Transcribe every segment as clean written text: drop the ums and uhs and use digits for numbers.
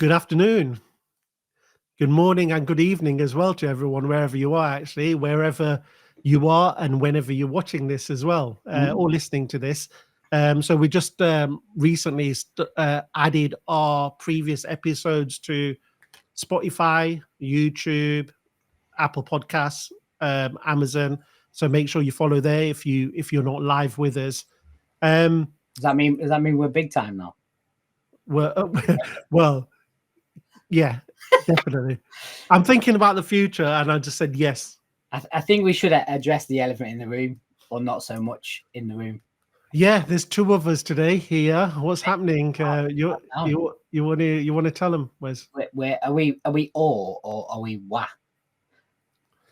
Good afternoon, good morning, and good evening as well to everyone, wherever you are, actually, wherever you are, and whenever you're watching this as well, or listening to this. So we just recently added our previous episodes to Spotify, YouTube, Apple Podcasts, Amazon. So make sure you follow there if you're not live with us. Does that mean we're big time now? Well, yeah, definitely. I'm thinking about the future, and I just said yes. I think we should address the elephant in the room, or not so much in the room. Yeah, there's two of us today here. What's happening? You want to tell them, Wes? Are we all, or are we wah?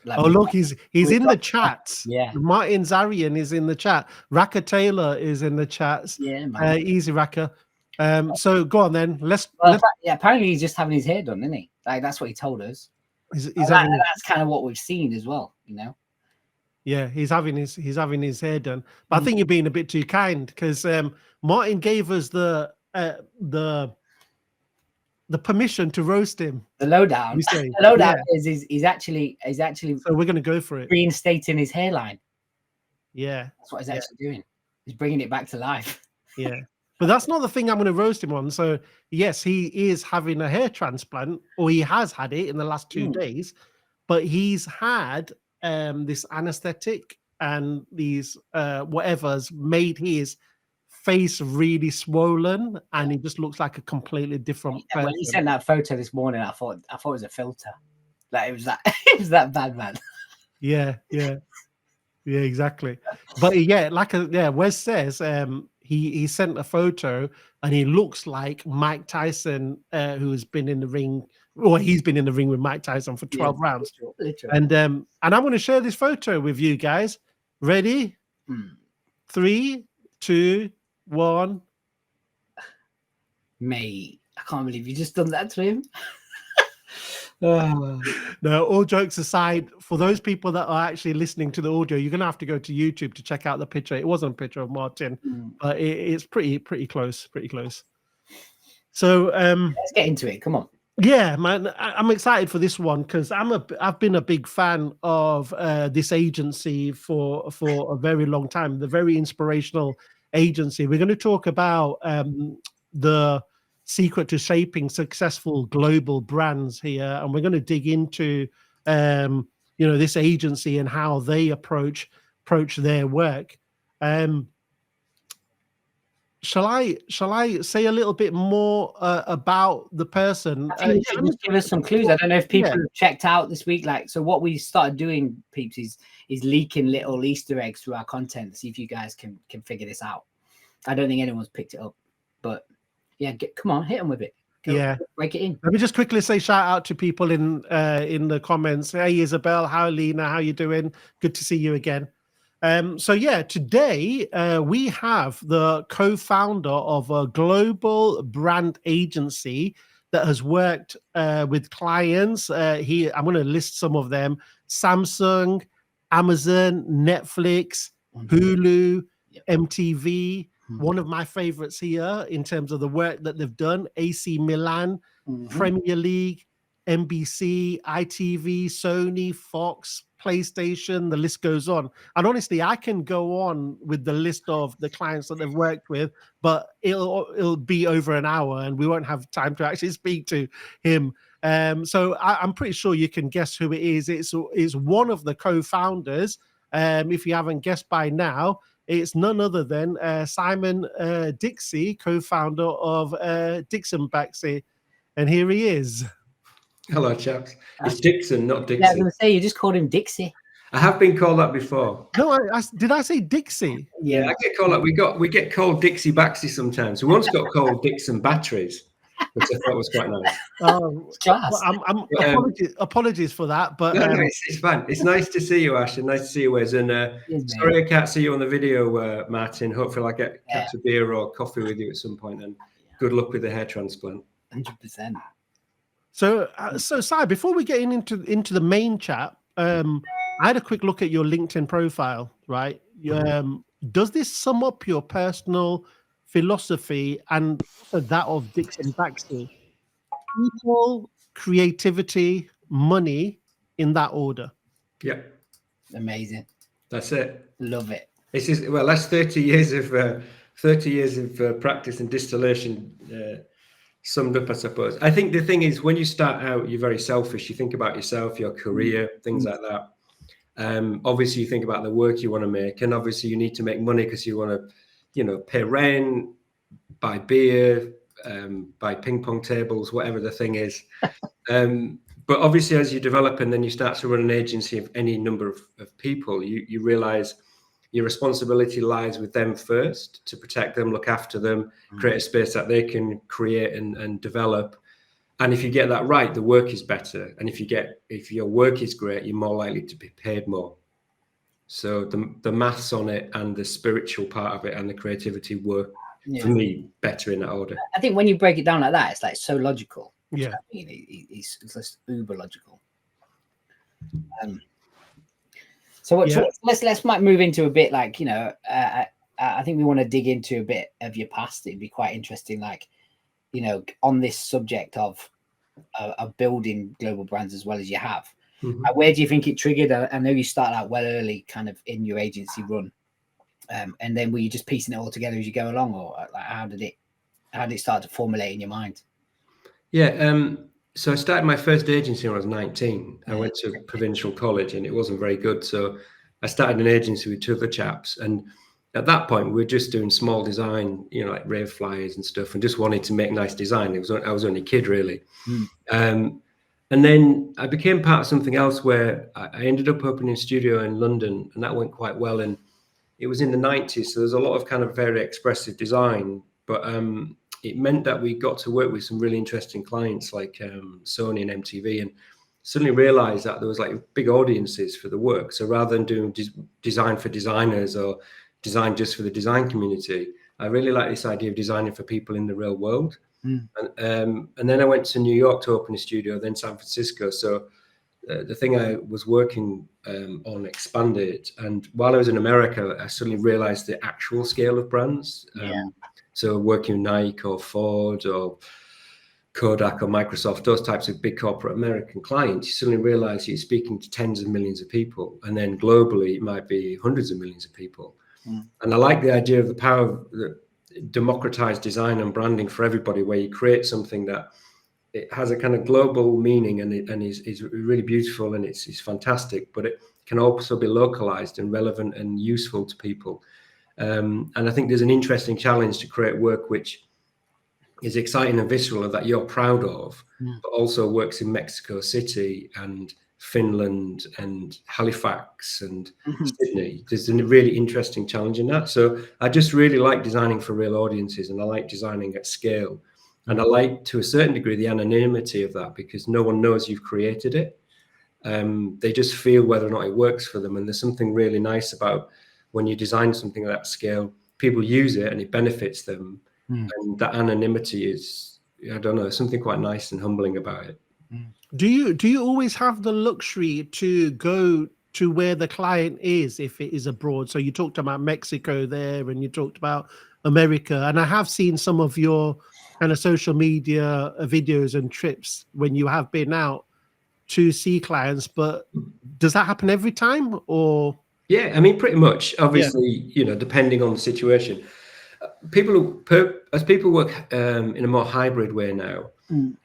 Like look, he's in the chat. Yeah, Martin Zarian is in the chat. Raka Taylor is in the chat. Yeah, man. Easy Raka. So go on then. Let's. Yeah, apparently he's just having his hair done, isn't he? Like that's what he told us. That's kind of what we've seen as well, you know. Yeah, he's having his hair done, but I think you're being a bit too kind, because Martin gave us the permission to roast him. The lowdown. The lowdown is he's actually. So we're gonna go for it. Reinstating his hairline. Yeah, that's what he's actually doing. He's bringing it back to life. Yeah, but that's not the thing I'm going to roast him on. So yes, he is having a hair transplant, or he has had it in the last 2 days, but he's had this anesthetic and these whatever's made his face really swollen, and he just looks like a completely different person. When he sent that photo this morning, I thought it was a filter. Like it was that bad, man. Yeah, exactly. But Wes says he sent a photo and he looks like Mike Tyson, who's been in the ring. Well, he's been in the ring with Mike Tyson for 12 rounds. Literally. And I'm going to share this photo with you guys. Ready? 3, 2, 1. Mate, I can't believe you just done that to him. No, all jokes aside, for those people that are actually listening to the audio, you're gonna have to go to YouTube to check out the picture. It wasn't a picture of Martin, but it's pretty close. So let's get into it. Come on. Yeah, man, I'm excited for this one because I've been a big fan of this agency for a very long time. The very inspirational agency. We're going to talk about the secret to shaping successful global brands here, and we're going to dig into this agency and how they approach their work. Shall I say a little bit more about the person? I think you should just give us some clues. I don't know if people have checked out this week. So what we started doing, peeps, is leaking little Easter eggs through our content to see if you guys can figure this out. I don't think anyone's picked it up, but yeah, come on, hit them with it. Break it in. Let me just quickly say shout out to people in the comments. Hey, Isabel, how Lena, how you doing? Good to see you again. Today we have the co-founder of a global brand agency that has worked with clients. Here, I'm going to list some of them: Samsung, Amazon, Netflix, Hulu, MTV. One of my favorites here in terms of the work that they've done: AC Milan, Premier League, NBC, ITV, Sony, Fox, PlayStation, the list goes on. And honestly, I can go on with the list of the clients that they've worked with, but it'll be over an hour and we won't have time to actually speak to him. So I'm pretty sure you can guess who it is. It's one of the co-founders. If you haven't guessed by now, it's none other than Simon Dixon, co-founder of DixonBaxi. And here he is. Hello, chaps. It's Dixon, not Dixie. Yeah, I was going to say, you just called him Dixie. I have been called that before. No, did I say Dixie? Yeah, I get called that. We get called DixieBaxi sometimes. We once got called Dixon Batteries, which I thought was quite nice. Class. Apologies for that, but no, it's fine. It's nice to see you, Ash, and nice to see you, Wes. And sorry I can't see you on the video, Martin. Hopefully I get catch a beer or coffee with you at some point. And good luck with the hair transplant. 100%. So, Si, before we get into the main chat, I had a quick look at your LinkedIn profile, right? Does this sum up your personal philosophy and that of DixonBaxi? people, creativity, money, in that order. Yeah. Amazing. That's it. Love it. This is, well, that's 30 years of practice and distillation summed up, I suppose. I think the thing is, when you start out, you're very selfish. You think about yourself, your career, things like that. Obviously, you think about the work you want to make, and obviously you need to make money because you want to, you know, pay rent, buy beer, buy ping pong tables, whatever the thing is. But obviously, as you develop and then you start to run an agency of any number of people, you realize your responsibility lies with them first, to protect them, look after them, create a space that they can create and develop. And if you get that right, the work is better. And if your work is great, you're more likely to be paid more. So the maths on it and the spiritual part of it and the creativity work, for me, better in that order. I think when you break it down like that, it's like so logical. Yeah. I mean, it's just uber logical. So let's might move into a bit like, you know, I think we want to dig into a bit of your past. It'd be quite interesting, like, you know, on this subject of building global brands as well as you have. Where do you think it triggered? I know you started out well early, kind of in your agency run, and then were you just piecing it all together as you go along, or like, how did it start to formulate in your mind? Yeah. So I started my first agency when I was 19. I went to provincial college and it wasn't very good. So I started an agency with two other chaps. And at that point, we were just doing small design, you know, like rave flyers and stuff, and just wanted to make nice design. I was only a kid, really. And then I became part of something else where I ended up opening a studio in London, and that went quite well. And it was in the 90s. So there's a lot of kind of very expressive design, but it meant that we got to work with some really interesting clients like Sony and MTV, and suddenly realized that there was like big audiences for the work. So rather than doing design for designers or design just for the design community, I really like this idea of designing for people in the real world. And then I went to New York to open a studio, then San Francisco. So the thing I was working on expanded. And while I was in America, I suddenly realized the actual scale of brands. So working with Nike or Ford or Kodak or Microsoft, those types of big corporate American clients, you suddenly realize you're speaking to tens of millions of people. And then globally, it might be hundreds of millions of people. And I like the idea of the power of the democratized design and branding for everybody, where you create something that it has a kind of global meaning and is really beautiful and it's fantastic, but it can also be localized and relevant and useful to people. And I think there's an interesting challenge to create work which is exciting and visceral and that you're proud of, but also works in Mexico City and Finland and Halifax and Sydney. There's a really interesting challenge in that. So I just really like designing for real audiences, and I like designing at scale. And I like, to a certain degree, the anonymity of that, because no one knows you've created it. They just feel whether or not it works for them. And there's something really nice about when you design something at that scale, people use it and it benefits them. And that anonymity is, I don't know, something quite nice and humbling about it. Do you always have the luxury to go to where the client is if it is abroad? So you talked about Mexico there, and you talked about America, and I have seen some of your kind of social media videos and trips when you have been out to see clients, but does that happen every time, or? Yeah, I mean, pretty much. Obviously, you know, depending on the situation. As people work in a more hybrid way now, and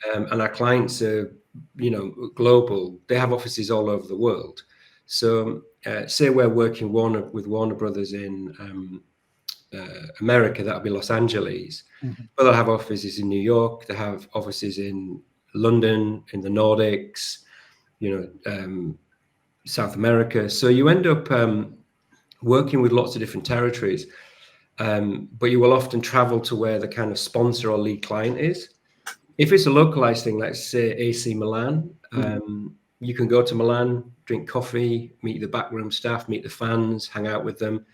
our clients are, you know, global, they have offices all over the world. So say we're working with Warner Brothers in America, that'll be Los Angeles, but they'll have offices in New York, they have offices in London, in the Nordics, you know, South America. So you end up working with lots of different territories, but you will often travel to where the kind of sponsor or lead client is. If it's a localized thing, let's say AC Milan, you can go to Milan, drink coffee, meet the backroom staff, meet the fans, hang out with them.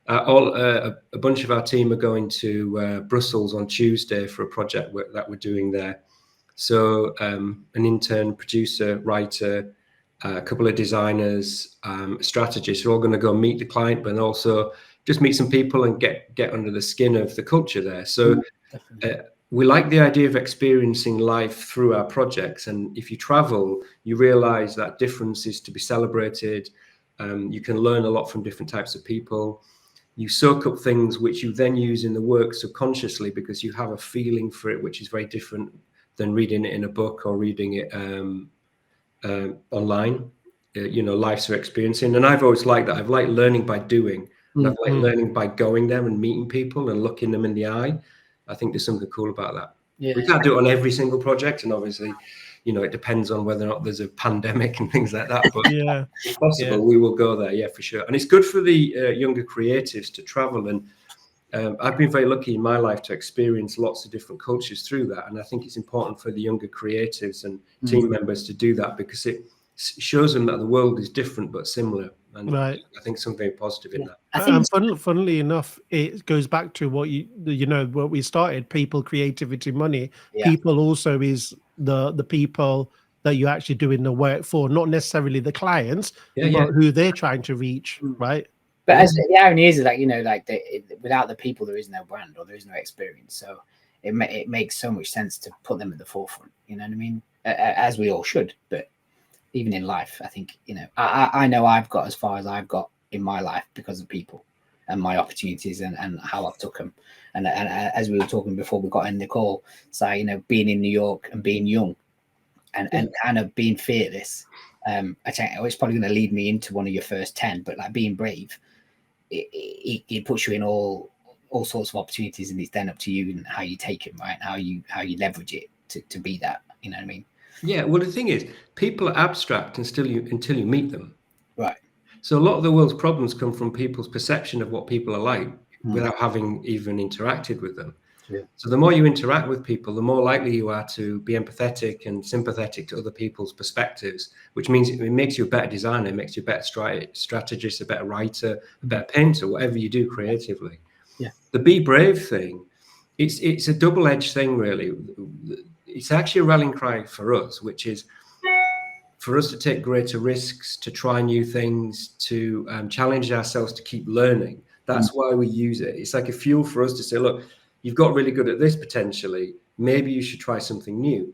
A bunch of our team are going to Brussels on Tuesday for a project that we're doing there. So an intern, producer, writer, a couple of designers, strategists are all going to go meet the client, but also just meet some people and get under the skin of the culture there. So we like the idea of experiencing life through our projects. And if you travel, you realize that difference is to be celebrated. You can learn a lot from different types of people. You soak up things which you then use in the work subconsciously because you have a feeling for it, which is very different than reading it in a book or reading it online. Life's through experiencing. And I've always liked that. I've liked learning by doing. And I've liked learning by going there and meeting people and looking them in the eye. I think there's something cool about that. Yeah. We can't do it on every single project, and obviously, it depends on whether or not there's a pandemic and things like that. But Yeah, if possible, we will go there, for sure. And it's good for the younger creatives to travel. And I've been very lucky in my life to experience lots of different cultures through that. And I think it's important for the younger creatives and team members to do that because it shows them that the world is different but similar. And I think something positive in that. Funnily enough, it goes back to what what we started: people, creativity, money. Yeah. People also is the people that you're actually doing the work for, not necessarily the clients, but who they're trying to reach, right? But as the irony is, without the people, there is no brand or there is no experience. So it makes so much sense to put them at the forefront. You know what I mean? As we all should, but. Even in life, I think, I know I've got as far as I've got in my life because of people and my opportunities and how I've took them. And as we were talking before we got in the call, so, being in New York and being young and kind of being fearless, I think it's probably going to lead me into one of your first 10, but like being brave, it puts you in all sorts of opportunities, and it's then up to you and how you take it, right? How you leverage it to be that, you know what I mean? Yeah, well, the thing is, people are abstract until you meet them. Right. So a lot of the world's problems come from people's perception of what people are like without having even interacted with them. Yeah. So the more you interact with people, the more likely you are to be empathetic and sympathetic to other people's perspectives, which means it makes you a better designer, it makes you a better strategist, a better writer, a better painter, whatever you do creatively. Yeah. The be brave thing, it's a double-edged thing, really. It's actually a rallying cry for us, which is for us to take greater risks, to try new things, to challenge ourselves, to keep learning. That's why we use it. It's like a fuel for us to say, look, you've got really good at this potentially. Maybe you should try something new.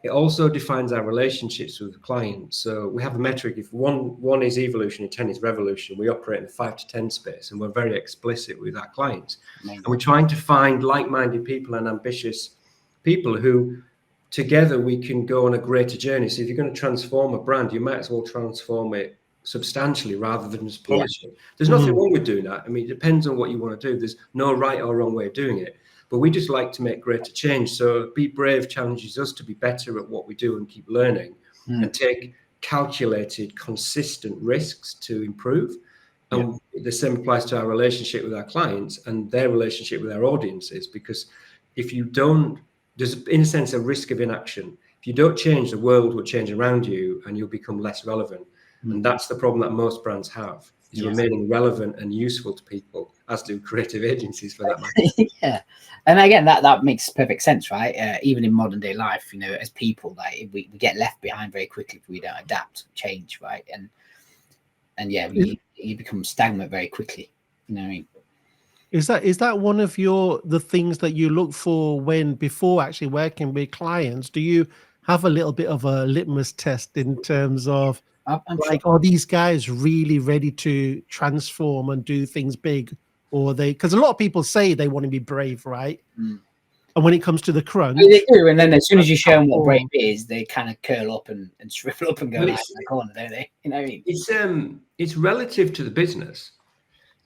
It also defines our relationships with the client. So we have a metric. If one is evolution and 10 is revolution, we operate in the 5 to 10 space, and we're very explicit with our clients. Amazing. And we're trying to find like-minded people and ambitious people who together we can go on a greater journey. So if you're going to transform a brand, you might as well transform it substantially rather than just polish it. There's nothing wrong with doing that. I mean, it depends on what you want to do. There's no right or wrong way of doing it. But we just like to make greater change. So Be Brave challenges us to be better at what we do and keep learning and take calculated, consistent risks to improve. And the same applies to our relationship with our clients and their relationship with our audiences, because if you don't, there's in a sense a risk of inaction. If you don't change, the world will change around you and you'll become less relevant. And that's the problem that most brands have, is remaining relevant and useful to people, as do creative agencies for that matter. Yeah. And again, that makes perfect sense, right? Even in modern day life, as people, like we get left behind very quickly if we don't adapt, change, right? And you become stagnant very quickly. You know what I mean? Is that one of the things that you look for before actually working with clients? Do you have a little bit of a litmus test in terms of are these guys really ready to transform and do things big, or because a lot of people say they want to be brave, right? And when it comes to the crunch, they do. And then as soon as you show them what brave is, they kind of curl up and shrivel up and go in the corner, don't they? You know what I mean? It's relative to the business,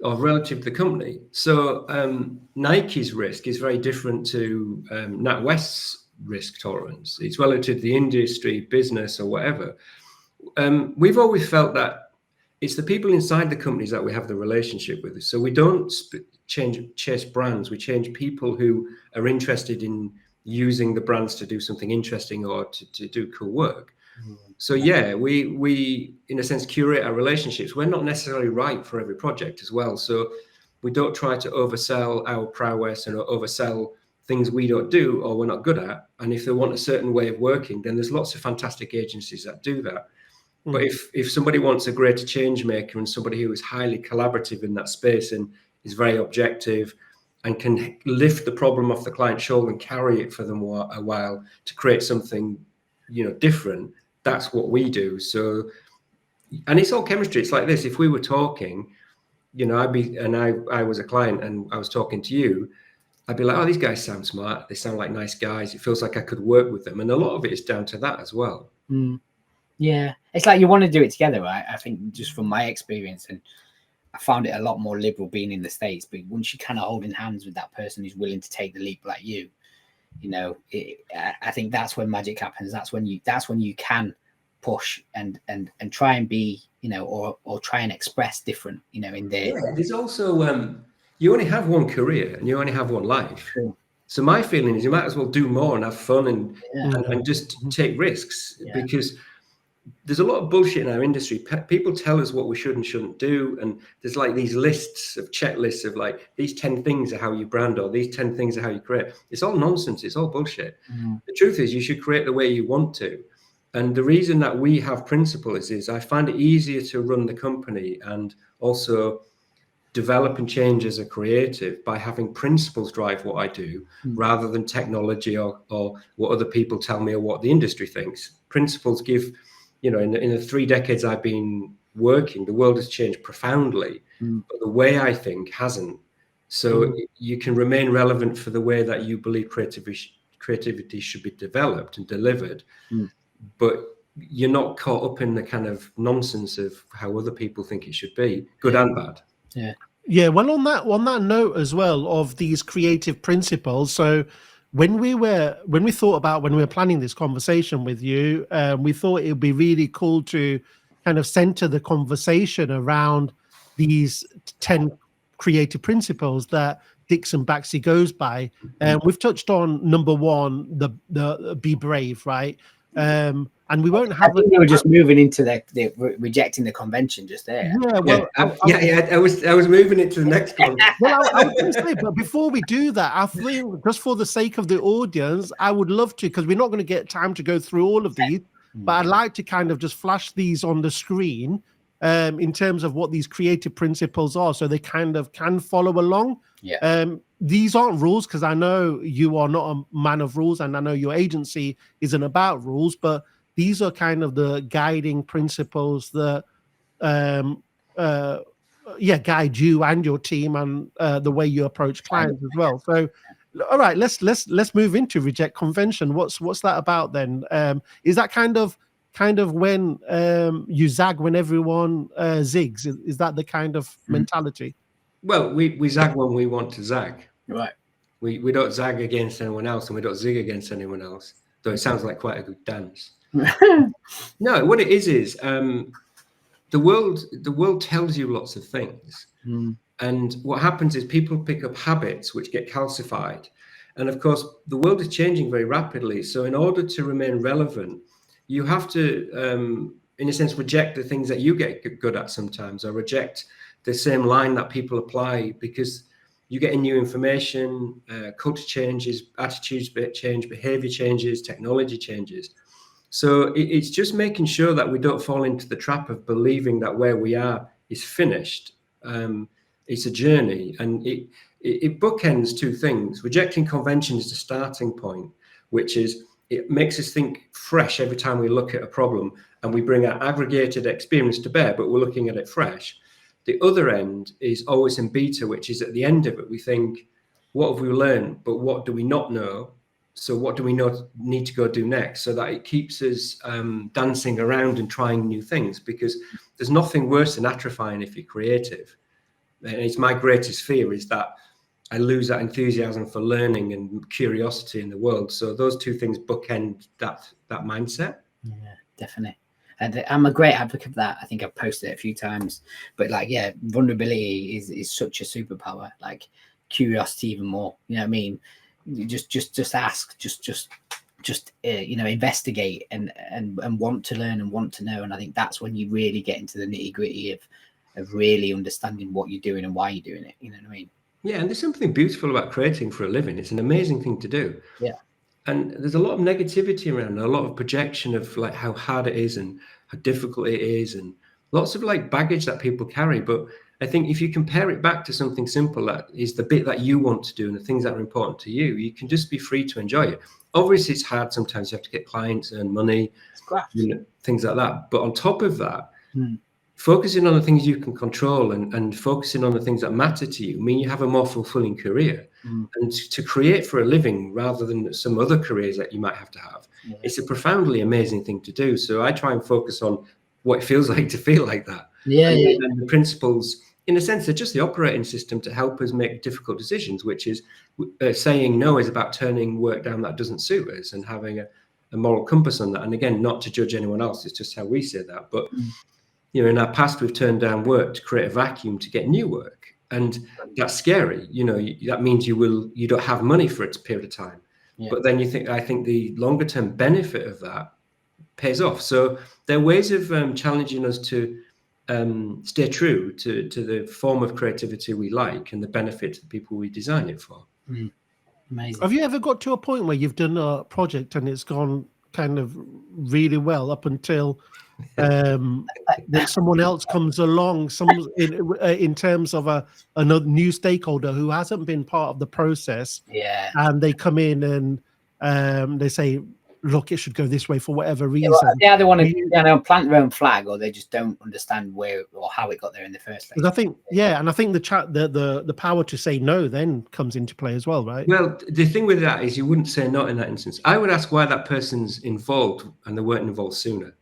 or relative to the company. So Nike's risk is very different to NatWest's risk tolerance. It's relative to the industry, business, or whatever. We've always felt that it's the people inside the companies that we have the relationship with. So we don't chase brands. We change people who are interested in using the brands to do something interesting or to do cool work. So we in a sense curate our relationships. We're not necessarily right for every project as well. So we don't try to oversell our prowess and oversell things we don't do or we're not good at. And if they want a certain way of working, then there's lots of fantastic agencies that do that. But if somebody wants a greater change maker and somebody who is highly collaborative in that space and is very objective and can lift the problem off the client's shoulder and carry it for them a while to create something, different. That's what we do. So, and it's all chemistry. It's like this. If we were talking, I was a client and I was talking to you, I'd be like, oh, these guys sound smart. They sound like nice guys. It feels like I could work with them. And a lot of it is down to that as well. Yeah. It's like you want to do it together, right? I think just from my experience, and I found it a lot more liberal being in the States, but once you kind of holding hands with that person who's willing to take the leap like you, I think that's when magic happens. That's when you can push and try and be, or try and express different, in there. Yeah, there's also, you only have one career and you only have one life. True. So my feeling is you might as well do more and have fun and just take risks, because there's a lot of bullshit in our industry. People tell us what we should and shouldn't do. And there's like these checklists of like, these 10 things are how you brand, or these 10 things are how you create. It's all nonsense. It's all bullshit. The truth is you should create the way you want to. And the reason that we have principles is I find it easier to run the company and also develop and change as a creative by having principles drive what I do, rather than technology or what other people tell me or what the industry thinks. Principles give, in the 3 decades I've been working, the world has changed profoundly, but the way I think hasn't. So you can remain relevant for the way that you believe creativity should be developed and delivered, but you're not caught up in the kind of nonsense of how other people think it should be, good and bad. Yeah. Well, on that note as well of these creative principles. So when we were planning this conversation with you, we thought it would be really cool to kind of center the conversation around these 10 creative principles that DixonBaxi goes by. And we've touched on number 1, the be brave, right? And we won't have. I think you were just moving into the rejecting the convention just there. Yeah, well, I was moving it to the next one. Well, I was going to say, but before we do that, I think just for the sake of the audience, I would love to, because we're not going to get time to go through all of these, but I'd like to kind of just flash these on the screen in terms of what these creative principles are, so they kind of can follow along. These aren't rules, because I know you are not a man of rules, and I know your agency isn't about rules, but these are kind of the guiding principles that guide you and your team and the way you approach clients as well. So all right, let's move into reject convention. What's that about then? Is that kind of when you zag when everyone zigs? Is that the kind of mentality? Well, we zag when we want to zag. Right. We don't zag against anyone else, and we don't zig against anyone else. Though it sounds like quite a good dance. No, what it is the world tells you lots of things, and what happens is people pick up habits which get calcified, and of course the world is changing very rapidly. So in order to remain relevant, you have to, in a sense, reject the things that you get good at sometimes, or reject the same line that people apply, because you get new information, culture changes, attitudes change, behavior changes, technology changes. So it's just making sure that we don't fall into the trap of believing that where we are is finished. It's a journey, and it bookends 2 things. Rejecting convention is the starting point, which is it makes us think fresh every time we look at a problem, and we bring our aggregated experience to bear, but we're looking at it fresh. The other end is always in beta, which is at the end of it, we think, what have we learned, but what do we not know? So what do we need to go do next? So that it keeps us dancing around and trying new things, because there's nothing worse than atrophying if you're creative. And it's my greatest fear is that I lose that enthusiasm for learning and curiosity in the world. So those 2 things bookend that mindset. Yeah, definitely. And I'm a great advocate of that. I think I've posted it a few times, but vulnerability is such a superpower, like curiosity even more, you know what I mean? You just ask, investigate and want to learn and want to know. And I think that's when you really get into the nitty gritty of really understanding what you're doing and why you're doing it. You know what I mean? Yeah. And there's something beautiful about creating for a living. It's an amazing thing to do. Yeah. And there's a lot of negativity around, a lot of projection of like how hard it is and how difficult it is, and lots of like baggage that people carry. But I think if you compare it back to something simple, that is the bit that you want to do and the things that are important to you, you can just be free to enjoy it. Obviously, it's hard. Sometimes you have to get clients, earn money, things like that. But on top of that, focusing on the things you can control and focusing on the things that matter to you mean you have a more fulfilling career. And to create for a living rather than some other careers that you might have to have, it's a profoundly amazing thing to do. So I try and focus on what it feels like to feel like that. And the principles, in a sense, they're just the operating system to help us make difficult decisions, which is saying no is about turning work down that doesn't suit us and having a moral compass on that. And again, not to judge anyone else, it's just how we say that. But you know, in our past, we've turned down work to create a vacuum to get new work, and that's scary. You know, that means you don't have money for a period of time. But then I think the longer term benefit of that pays off. So there are ways of challenging us to stay true to the form of creativity we like and the benefit to the people we design it for. Amazing. Have you ever got to a point where you've done a project and it's gone kind of really well up until then someone else comes along, in terms of another new stakeholder who hasn't been part of the process, and they come in and they say, look, it should go this way for whatever reason. They either want to plant their own flag, or they just don't understand where or how it got there in the first place. I think, and I think the power to say no then comes into play as well, right? Well, the thing with that is you wouldn't say no in that instance. I would ask why that person's involved and they weren't involved sooner.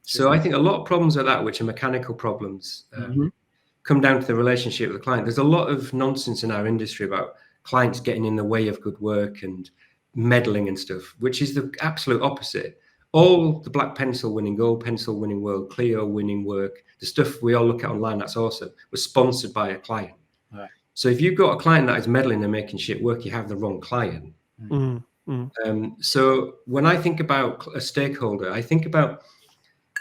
So I think a lot of problems like that, which are mechanical problems, come down to the relationship with the client. There's a lot of nonsense in our industry about clients getting in the way of good work and meddling and stuff, which is the absolute opposite. All the black pencil winning, gold pencil winning world, Clio winning work, the stuff we all look at online, that's awesome, was sponsored by a client. Right. So if you've got a client that is meddling and making shit work, you have the wrong client. So when I think about a stakeholder, I think about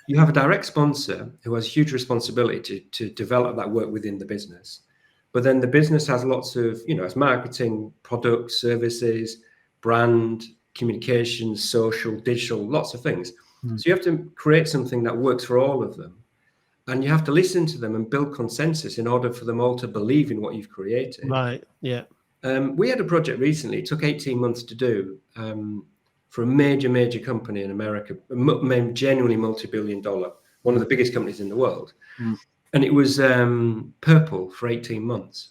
you have a direct sponsor who has huge responsibility to develop that work within the business. But then the business has lots of, it's marketing, products, services, brand, communications, social, digital, lots of things. So you have to create something that works for all of them. And you have to listen to them and build consensus in order for them all to believe in what you've created. Right, yeah. We had a project recently, it took 18 months to do, for a major company in America, genuinely multi-billion dollar, one of the biggest companies in the world. And it was purple for 18 months.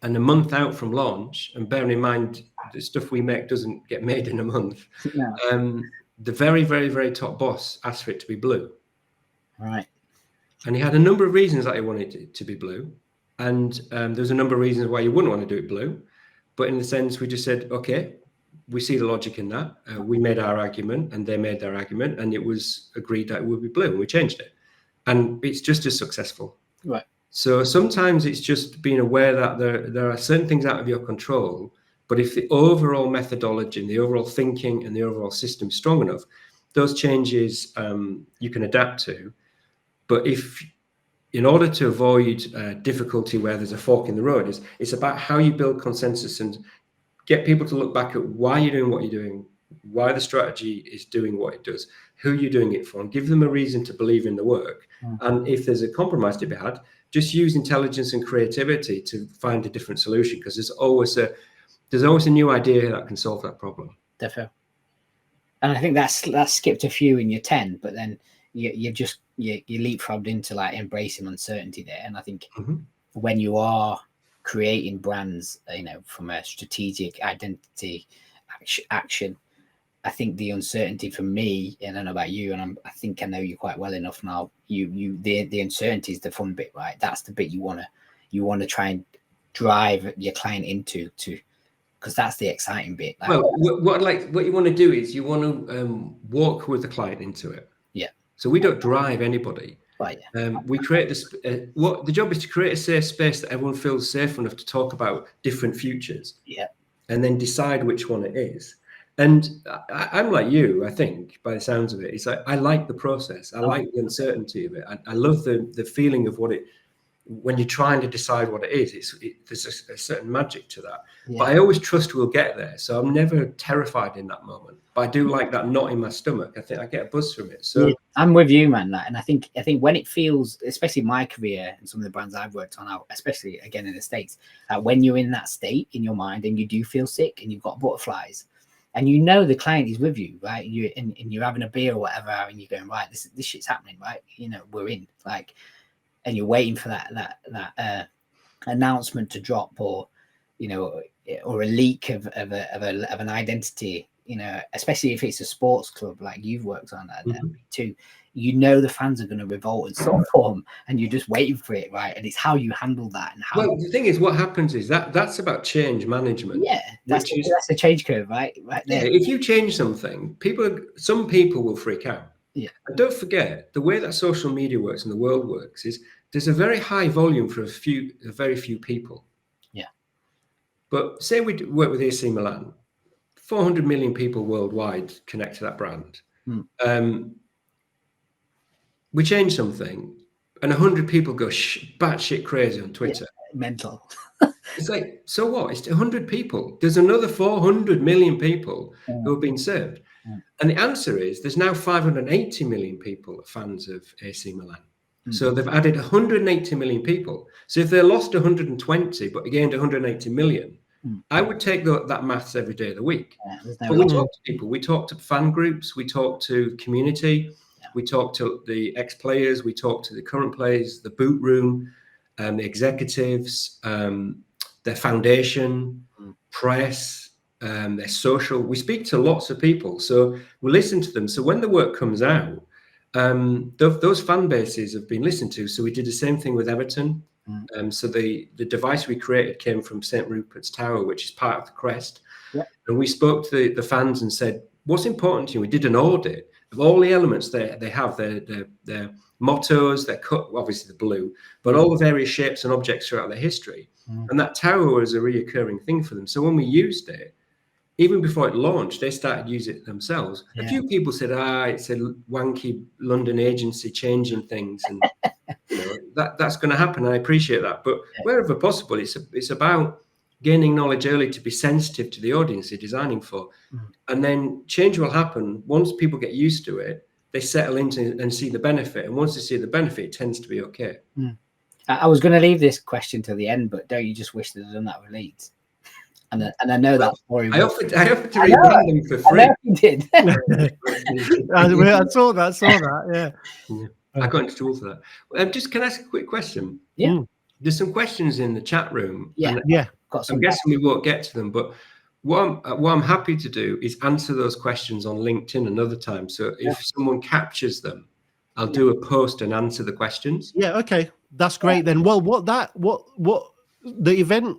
And a month out from launch, and bearing in mind the stuff we make doesn't get made in a month, the very, very, very top boss asked for it to be blue. Right. And he had a number of reasons that he wanted it to be blue. And there's a number of reasons why you wouldn't want to do it blue. But in the sense, we just said, okay, we see the logic in that. We made our argument and they made their argument, and it was agreed that it would be blue, and we changed it. And it's just as successful. Right. So sometimes it's just being aware that there are certain things out of your control, but if the overall methodology and the overall thinking and the overall system is strong enough, those changes you can adapt to. But in order to avoid difficulty where there's a fork in the road, it's about how you build consensus and get people to look back at why you're doing what you're doing, why the strategy is doing what it does, who you're doing it for, and give them a reason to believe in the work. And if there's a compromise to be had, just use intelligence and creativity to find a different solution, because there's always a new idea that can solve that problem. Definitely. And I think that's skipped a few in your 10, but then you leapfrogged into like embracing uncertainty there. And I think when you are creating brands, from a strategic identity action, I think the uncertainty for me, and I don't know about you, and I think I know you quite well enough now. The uncertainty is the fun bit, right? That's the bit you want to try and drive your client into, because that's the exciting bit. Well, what you want to do is you want to walk with the client into it. Yeah. So we don't drive anybody. Right. We create this. The job is to create a safe space that everyone feels safe enough to talk about different futures. Yeah. And then decide which one it is. And I'm like you, I think, by the sounds of it. It's like I like the process. I like the uncertainty of it. I love the feeling of what it when you're trying to decide what it is, there's a certain magic to that. Yeah. But I always trust we'll get there. So I'm never terrified in that moment. But I do like that knot in my stomach. I think I get a buzz from it. So I'm with you, man. And I think when it feels, especially my career and some of the brands I've worked on, especially again in the States, when you're in that state in your mind and you do feel sick and you've got butterflies, and you know the client is with you, right? And you're having a beer or whatever, and you're going, right, this shit's happening, right? You know, we're in, like, and you're waiting for that announcement to drop, or, you know, or a leak of an identity, you know, especially if it's a sports club like you've worked on too. You know the fans are going to revolt in some form, and you're just waiting for it, right? And it's how you handle that. And how. Well, the thing is, what happens is that's about change management. Yeah, that's the change curve, right? Right there. Yeah, if you change something, some people will freak out. Yeah. And don't forget, the way that social media works and the world works is there's a very high volume for a very few people. Yeah. But say we work with AC Milan, 400 million people worldwide connect to that brand. We change something, and 100 people go batshit crazy on Twitter. Yeah, mental. It's like, so what? It's 100 people. There's another 400 million people who have been served. And the answer is there's now 580 million people fans of AC Milan. So they've added 180 million people. So if they lost 120 but gained 180 million, I would take that maths every day of the week. But we talk to people. We talk to fan groups. We talk to community. We talk to the ex-players. We talk to the current players, the boot room, the executives, their foundation, press, their social. We speak to lots of people. So we listen to them. So when the work comes out, those fan bases have been listened to. So we did the same thing with Everton. So the device we created came from St. Rupert's Tower, which is part of the crest. And we spoke to the fans and said, what's important to you? We did an audit of all the elements they have, their mottos, their cut, obviously the blue, but all the various shapes and objects throughout their history. And that tower was a reoccurring thing for them. So when we used it, even before it launched, they started using it themselves. A few people said, it's a wanky London agency changing things. And you know, that's going to happen. I appreciate that. But wherever possible, it's about gaining knowledge early to be sensitive to the audience you're designing for. And then change will happen. Once people get used to it, they settle into and see the benefit. And once they see the benefit, it tends to be okay. I was going to leave this question to the end, but don't you just wish they'd done that with Leeds? And I know that's boring. I offered to rebrand them for free. I know you did. I saw that. Yeah. I got into trouble for that. Just can I ask a quick question? Yeah. There's some questions in the chat room. Yeah. I'm guessing we won't get to them, but what I'm happy to do is answer those questions on LinkedIn another time. So if someone captures them, I'll do a post and answer the questions. Yeah. Okay. That's great then. Well, what the event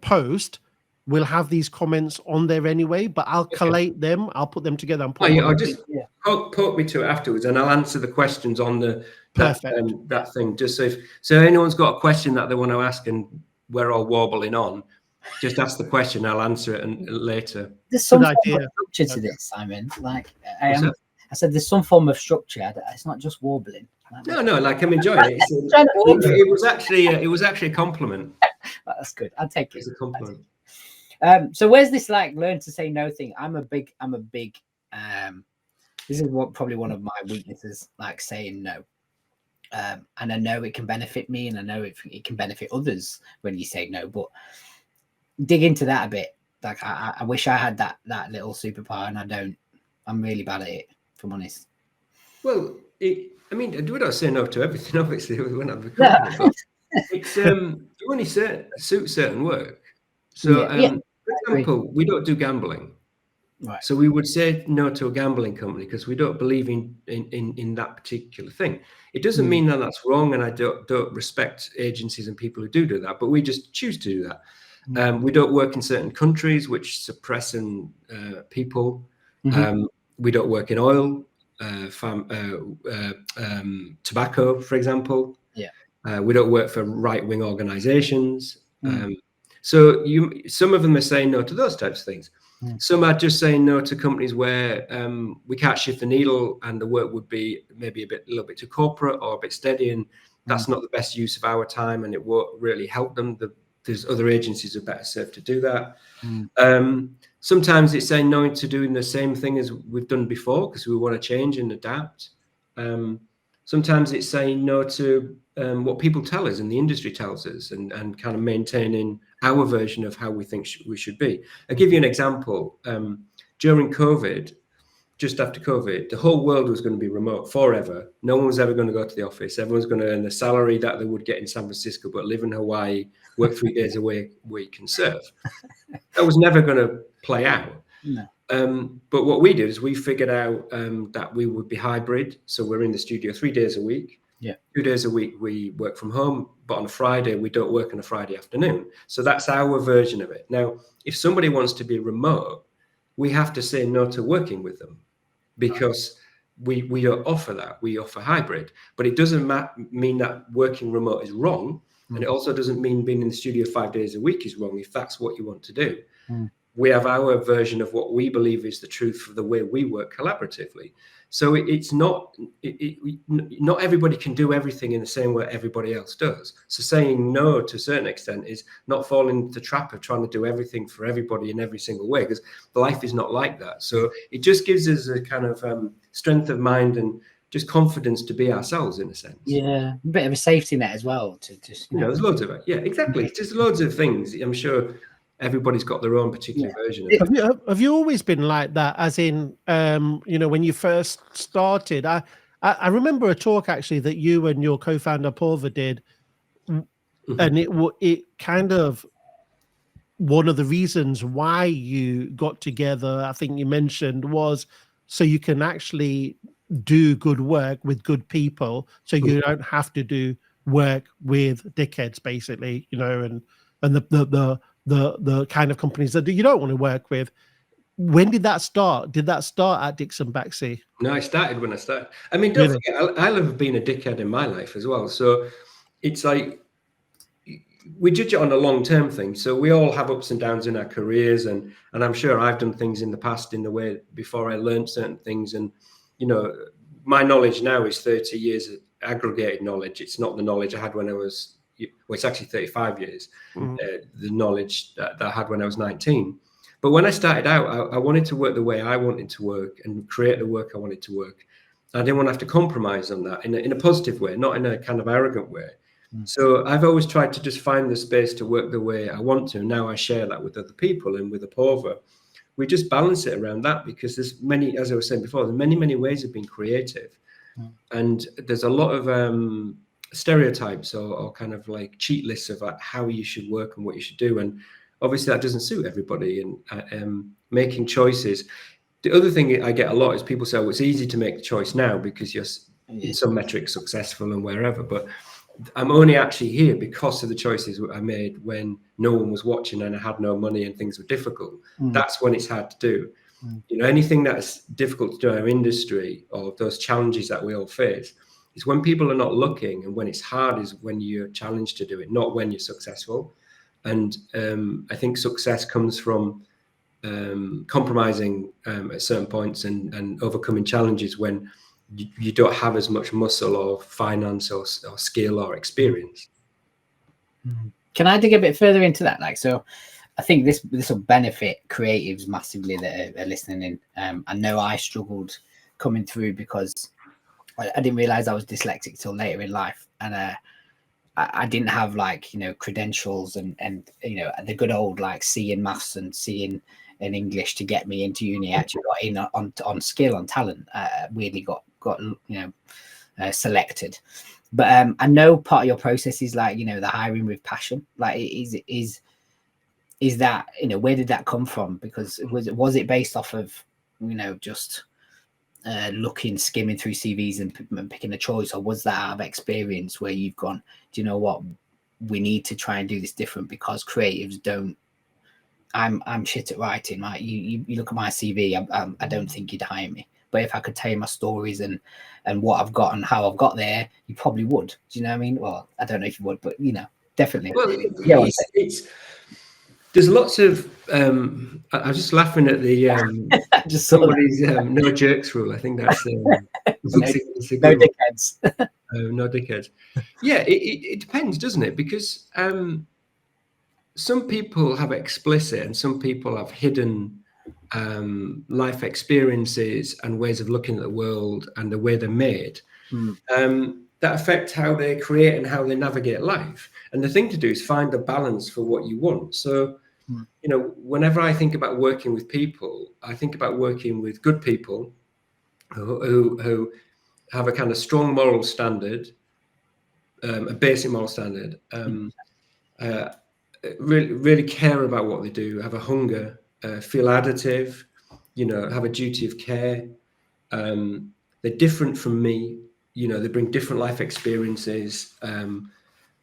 post will have these comments on there anyway, but I'll collate them. I'll put them together and put I'll just poke me to it afterwards, and I'll answer the questions on that thing. Just so anyone's got a question that they want to ask and we're all wobbling on, just ask the question. I'll answer it later. There's some form of structure to this, Simon. Like I said, there's some form of structure. It's not just warbling. No, like I'm enjoying it. It was actually a compliment. That's good. I'll take it. It's a compliment. So where's this like learn to say no thing? I'm a big this is probably one of my weaknesses, like saying no. And I know it can benefit me, and I know it can benefit others when you say no, but dig into that a bit. Like I wish I had that little superpower, and I don't. I'm really bad at it, if I'm honest. Well, we don't say no to everything, obviously. We wouldn't have a company, but it's you only suit certain work. So, for example, we don't do gambling. Right. So we would say no to a gambling company because we don't believe in that particular thing. It doesn't mean that that's wrong, and I don't respect agencies and people who do that, but we just choose to do that. We don't work in certain countries which suppress people. We don't work in oil, tobacco, for example. We don't work for right-wing organizations. So some of them are saying no to those types of things. Some are just saying no to companies where we can't shift the needle and the work would be maybe a little bit too corporate or a bit steady, and that's not the best use of our time, and it won't really help them. There's other agencies who are better served to do that. Sometimes it's saying no to doing the same thing as we've done before because we want to change and adapt. Sometimes it's saying no to what people tell us and the industry tells us, and kind of maintaining our version of how we think we should be. I'll give you an example. During COVID, just after COVID, the whole world was going to be remote forever. No one was ever going to go to the office. Everyone's going to earn the salary that they would get in San Francisco, but live in Hawaii, work 3 days a week and serve. That was never going to play out. No. But what we did is we figured out that we would be hybrid. So we're in the studio 3 days a week. Yeah. 2 days a week we work from home, but on a Friday we don't work on a Friday afternoon. So that's our version of it. Now, if somebody wants to be remote, we have to say no to working with them, because we don't offer that. We offer hybrid, but it doesn't mean that working remote is wrong. And it also doesn't mean being in the studio 5 days a week is wrong if that's what you want to do. We have our version of what we believe is the truth for the way we work collaboratively. So it's not everybody can do everything in the same way everybody else does. So saying no to a certain extent is not falling into the trap of trying to do everything for everybody in every single way, because life is not like that. So it just gives us a kind of strength of mind and just confidence to be ourselves in a sense. Yeah, a bit of a safety net as well to just, you know, there's loads of it. Yeah, exactly. It's just loads of things. I'm sure everybody's got their own particular version of it. Have you always been like that? As in, you know, when you first started, I remember a talk actually that you and your co-founder Purva did, and it kind of, one of the reasons why you got together, I think you mentioned, was so you can actually do good work with good people, so you don't have to do work with dickheads, basically, you know, and the kind of companies that you don't want to work with. When did that start? Did that start at DixonBaxi? No, I started when I started. I mean, don't forget, I'll have been a dickhead in my life as well. So it's like, we judge it on a long-term thing. So we all have ups and downs in our careers, and I'm sure I've done things in the past in the way before I learned certain things. And, you know, my knowledge now is 30 years of aggregated knowledge. It's not the knowledge I had when I was, well, it's actually 35 years, the knowledge that I had when I was 19. But when I started out, I wanted to work the way I wanted to work and create the work I wanted to work. I didn't want to have to compromise on that in a positive way, not in a kind of arrogant way. So I've always tried to just find the space to work the way I want to. Now I share that with other people, and with Apova, we just balance it around that, because there's many, as I was saying before, there's many ways of being creative. And there's a lot of stereotypes or kind of like cheat lists of how you should work and what you should do. And obviously that doesn't suit everybody, and making choices. The other thing I get a lot is people say, well, it's easy to make the choice now because you're in some metrics successful and wherever, but I'm only actually here because of the choices I made when no one was watching and I had no money and things were difficult. That's when it's hard to do. You know, anything that's difficult to do in our industry, or those challenges that we all face, is when people are not looking, and when it's hard is when you're challenged to do it, not when you're successful. And I think success comes from compromising at certain points and overcoming challenges when you don't have as much muscle or finance or skill or experience. Can I dig a bit further into that? Like, so I think this will benefit creatives massively that are listening in. I know I struggled coming through because I didn't realize I was dyslexic till later in life, and I didn't have, like, you know, credentials and you know, the good old like C in maths and C in English to get me into uni. I actually got in on skill, on talent. Weirdly got you know, selected. But I know part of your process is, like, you know, the hiring with passion. Like, is that, you know, where did that come from? Because was it based off of, you know, just skimming through CVs and picking a choice, or was that out of experience where you've gone, do you know what, we need to try and do this different because creatives don't, I'm shit at writing, right? You look at my CV, I don't think you'd hire me. But if I could tell you my stories and what I've got and how I've got there, you probably would. Do you know what I mean? Well, I don't know if you would, but, you know, definitely. Well, there's lots of. I was just laughing at the Just saw somebody's no jerks rule. I think that's it's a no good one. dickheads. No dickheads. Yeah, it depends, doesn't it? Because some people have explicit and some people have hidden life experiences and ways of looking at the world and the way they're made that affect how they create and how they navigate life. And the thing to do is find the balance for what you want. So, you know, whenever I think about working with people, I think about working with good people who have a kind of strong moral standard, a basic moral standard, really care about what they do, have a hunger, feel additive, you know, have a duty of care. They're different from me, you know, they bring different life experiences, and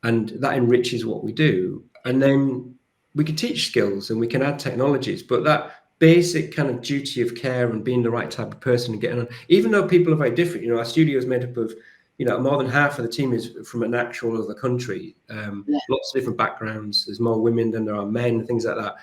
that enriches what we do. And then we can teach skills and we can add technologies, but that basic kind of duty of care and being the right type of person and getting on, even though people are very different, you know, our studio is made up of, you know, more than half of the team is from an actual other country, lots of different backgrounds. There's more women than there are men, things like that.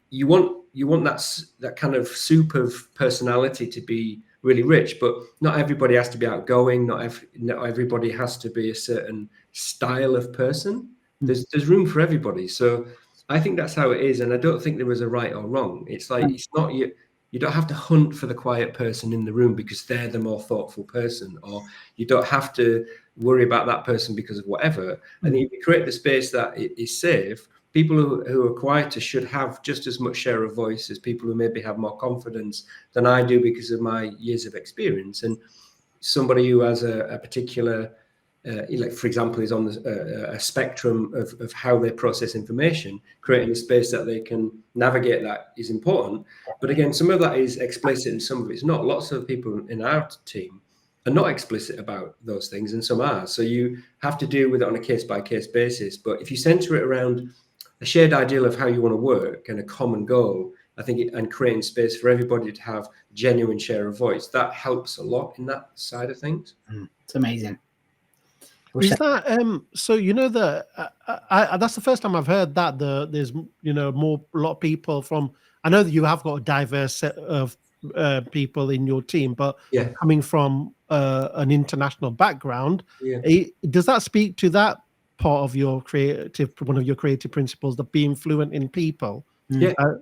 You want that kind of soup of personality to be really rich, but not everybody has to be outgoing. Not everybody has to be a certain style of person. There's room for everybody. So I think that's how it is, and I don't think there is a right or wrong. It's like it's not you. You don't have to hunt for the quiet person in the room because they're the more thoughtful person, or you don't have to worry about that person because of whatever. I think if you create the space that is safe, people who are quieter should have just as much share of voice as people who maybe have more confidence than I do because of my years of experience. And somebody who has a particular, like for example, is on a spectrum of how they process information, creating a space that they can navigate that is important. But again, some of that is explicit and some of it's not. Lots of people in our team are not explicit about those things and some are. So you have to deal with it on a case-by-case basis. But if you center it around a shared ideal of how you want to work and a common goal, I think, and creating space for everybody to have genuine share of voice, that helps a lot in that side of things. It's amazing. Is that so? You know, that's the first time I've heard that there's, you know, a lot of people from. I know that you have got a diverse set of people in your team, but coming from an international background, does that speak to that part of your one of your creative principles, the being fluent in people? I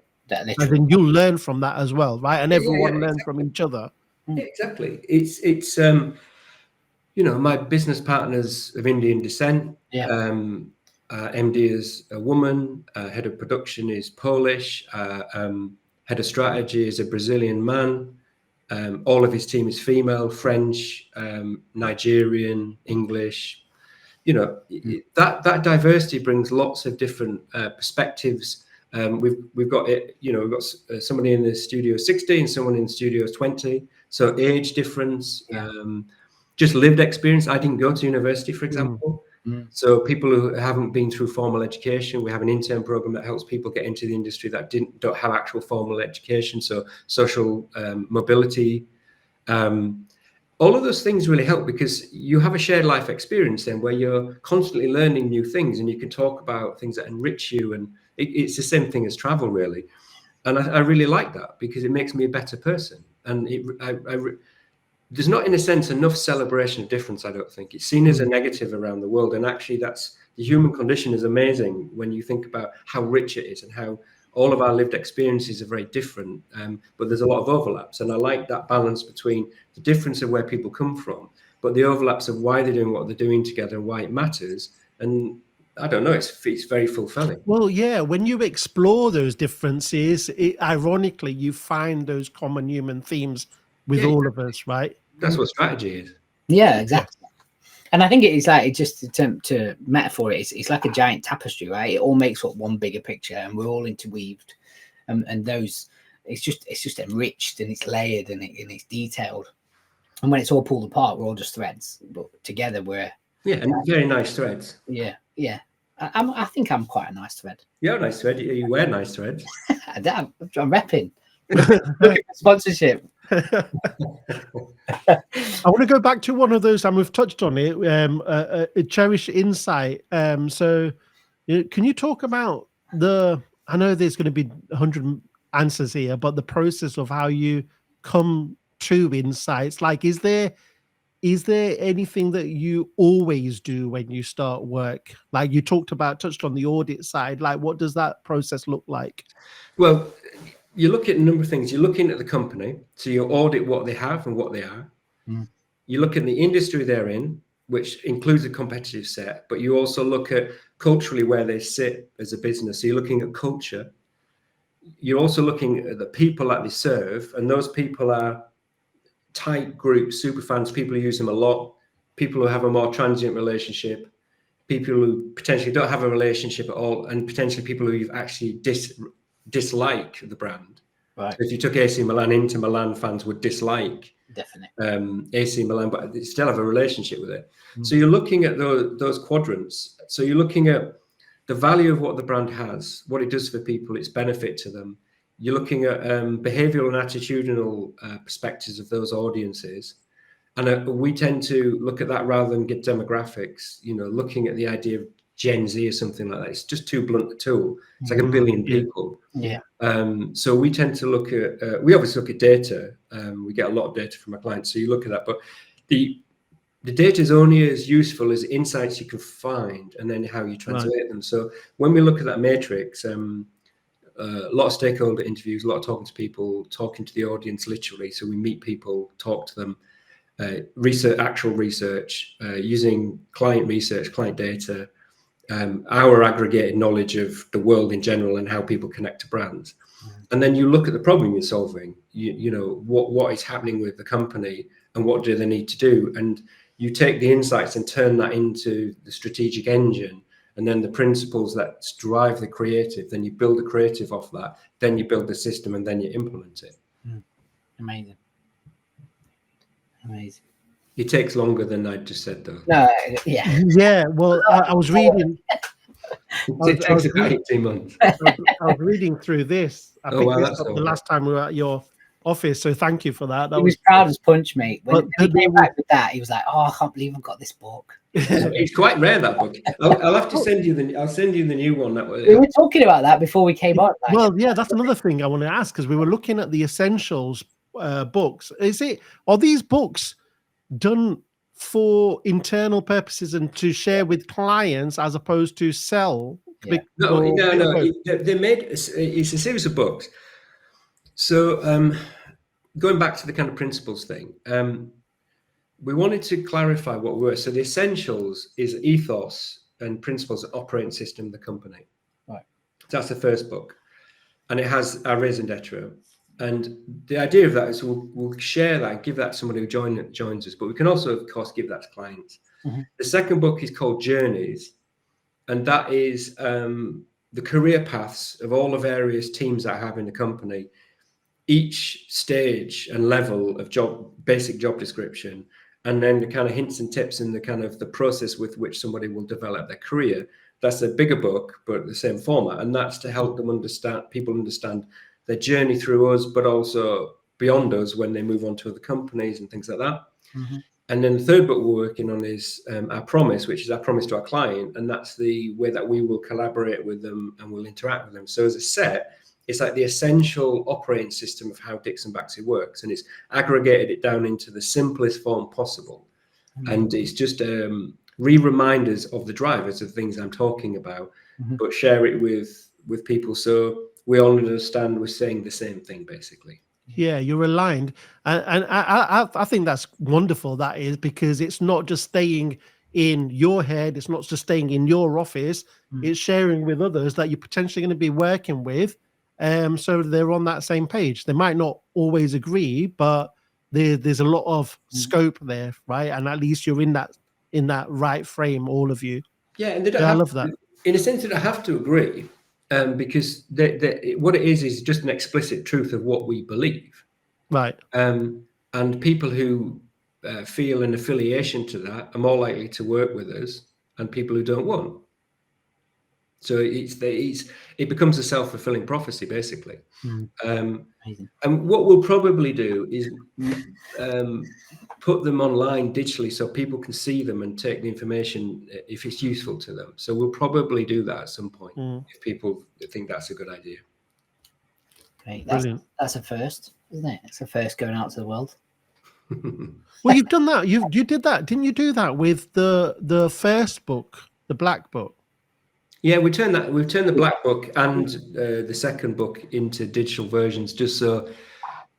think you'll learn from that as well, right? And everyone learns from each other. Yeah, exactly. It's you know, my business partner's of Indian descent. MD is a woman. Head of production is Polish. Head of strategy is a Brazilian man. All of his team is female, French, Nigerian, English. You know, that diversity brings lots of different perspectives. We've got it. You know, we've got somebody in the studio 60 and someone in the studio 20. So age difference, just lived experience. I didn't go to university, for example. So people who haven't been through formal education, we have an intern program that helps people get into the industry that don't have actual formal education. So social mobility. All of those things really help because you have a shared life experience then where you're constantly learning new things and you can talk about things that enrich you. And it's the same thing as travel, really. And I really like that because it makes me a better person. And there's not, in a sense, enough celebration of difference, I don't think. It's seen as a negative around the world. And actually, the human condition is amazing when you think about how rich it is and how all of our lived experiences are very different, but there's a lot of overlaps. And I like that balance between the difference of where people come from, but the overlaps of why they're doing what they're doing together and why it matters. And I don't know, it's very fulfilling. Well, yeah, when you explore those differences, ironically, you find those common human themes with all of us, right? That's what strategy is. Yeah, exactly. And I think it's like, just to metaphor it, it's like a giant tapestry, right? It all makes up one bigger picture, and we're all interweaved, and those it's just enriched and it's layered and it's detailed. And when it's all pulled apart, we're all just threads, but together we're and very nice threads. Yeah. I think I'm quite a nice thread. You're a nice thread. You wear nice threads. I'm repping. Look at the sponsorship. I want to go back to one of those, and we've touched on it, Cherish Insight. So can you talk about I know there's going to be 100 answers here, but the process of how you come to insights. Like, is there anything that you always do when you start work? Like you touched on the audit side. Like, what does that process look like? Well, you look at a number of things. You're looking at the company, so you audit what they have and what they are. You look at the industry they're in, which includes a competitive set, but you also look at culturally where they sit as a business. So you're looking at culture. You're also looking at the people that they serve, and those people are tight groups, super fans, people who use them a lot, people who have a more transient relationship, people who potentially don't have a relationship at all, and potentially people who you've actually dislike the brand. Right. So if you took AC Milan, Inter Milan fans would dislike AC Milan, but they still have a relationship with it. So you're looking at those quadrants. So you're looking at the value of what the brand has, what it does for people, its benefit to them. You're looking at behavioral and attitudinal perspectives of those audiences. And we tend to look at that rather than get demographics, looking at the idea of Gen Z or something like that. It's just too blunt a tool. It's like a billion people. Yeah. So we tend to look at, we obviously look at data. We get a lot of data from our clients. So you look at that, but the data is only as useful as insights you can find and then how you translate them. So when we look at that matrix, a lot of stakeholder interviews, a lot of talking to people, talking to the audience literally. So we meet people, talk to them, actual research, using client research, client data, our aggregated knowledge of the world in general and how people connect to brands. And then you look at the problem you're solving, what is happening with the company and what do they need to do. And you take the insights and turn that into the strategic engine and then the principles that drive the creative. Then you build the creative off that, then you build the system and then you implement it. Amazing. It takes longer than I just said, though. No, yeah. Yeah, well, I was reading. It takes about 18 months. I was reading through this. I picked this that's up the last time we were at your office, so thank you for that. He was proud as punch, mate. When he came was- back with that, he was like, "Oh, I can't believe I've got this book." It's quite rare, that book. I'll have to send you I'll send you the new one. We were talking about that before we came on. Like, Well, yeah, that's another thing I want to ask because we were looking at the essentials books. Are these books done for internal purposes and to share with clients as opposed to sell? Yeah. No. They made it's a series of books. So going back to the kind of principles thing, we wanted to clarify what were. So the essentials is ethos and principles of operating system of the company. Right. So that's the first book, and it has our raison d'etre. And the idea of that is we'll share that and give that to somebody who joins us, but we can also, of course, give that to clients. The second book is called Journeys, and that is the career paths of all the various teams that I have in the company, each stage and level of basic job description, and then the kind of hints and tips and the kind of the process with which somebody will develop their career. That's a bigger book, but the same format, and that's to help them understand their journey through us, but also beyond us when they move on to other companies and things like that. And then the third book we're working on is our promise, which is our promise to our client. And that's the way that we will collaborate with them and we'll interact with them. So as a set, it's like the essential operating system of how DixonBaxi works. And it's aggregated it down into the simplest form possible. And it's just reminders of the drivers of things I'm talking about, but share it with people. So we all understand we're saying the same thing, basically. Yeah, you're aligned, and I think that's wonderful. That is because it's not just staying in your head, it's not just staying in your office. It's sharing with others that you're potentially going to be working with, so they're on that same page. They might not always agree, but there's a lot of scope there, right? And at least you're in that right frame, all of you. Yeah, and I love that. In a sense, they don't have to agree. Because what it is just an explicit truth of what we believe. Right. And people who feel an affiliation to that are more likely to work with us than people who don't want. So it becomes a self-fulfilling prophecy, basically. And what we'll probably do is put them online digitally so people can see them and take the information if it's useful to them. So we'll probably do that at some point if people think that's a good idea. Great. Brilliant. That's a first, isn't it? It's a first going out to the world. Well, you've done that. You did that, didn't you? Do that with the first book, the Black Book. Yeah, we've turned the Black Book and the second book into digital versions, just so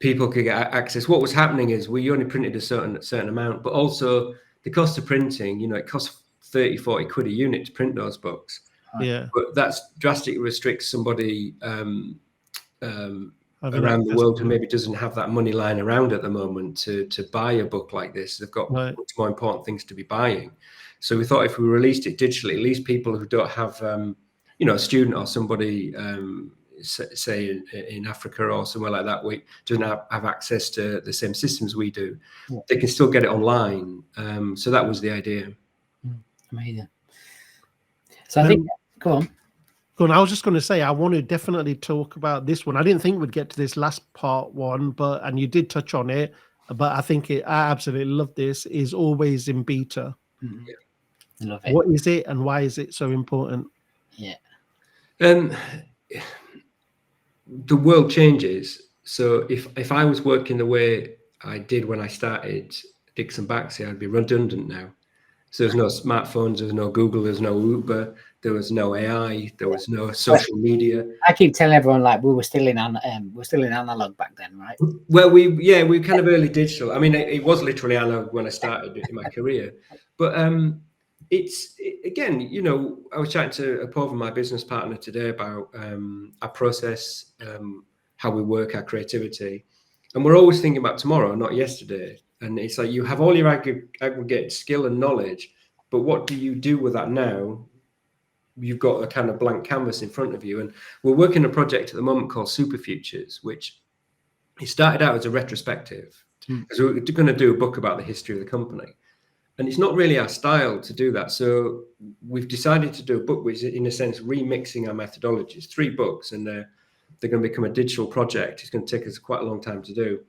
people could get access. What was happening is we only printed a certain amount, but also the cost of printing, it costs 30, 40 quid a unit to print those books. Yeah. But that's drastically restricts somebody around the access world to who it. maybe doesn't have that money lying around at the moment to buy a book like this. They've got Right. much more important things to be buying. So we thought if we released it digitally, at least people who don't have, a student or somebody, say in Africa or somewhere like that, doesn't have access to the same systems we do, they can still get it online. So that was the idea. Amazing. So I think, go on. I was just going to say, I want to definitely talk about this one. I didn't think we'd get to this last part one, and you did touch on it, but I think I absolutely love this, is always in beta. Mm-hmm. I love it. What is it and why is it so important? Yeah. The world changes. So if I was working the way I did when I started DixonBaxi, I'd be redundant now. So there's no smartphones, there's no Google, there's no Uber, there was no AI, there was no social media. I keep telling everyone we're still in analog back then, right? Well, we kind of early digital. I mean, it was literally analog when I started in my career, but again, I was chatting to Paul, my business partner, today about our process, how we work, our creativity, and we're always thinking about tomorrow, not yesterday. And it's like you have all your aggregate skill and knowledge, but what do you do with that now? You've got a kind of blank canvas in front of you. And we're working on a project at the moment called Super Futures, which it started out as a retrospective. Because we're going to do a book about the history of the company. And it's not really our style to do that. So we've decided to do a book which is, in a sense, remixing our methodologies. 3 books, and they're going to become a digital project. It's going to take us quite a long time to do.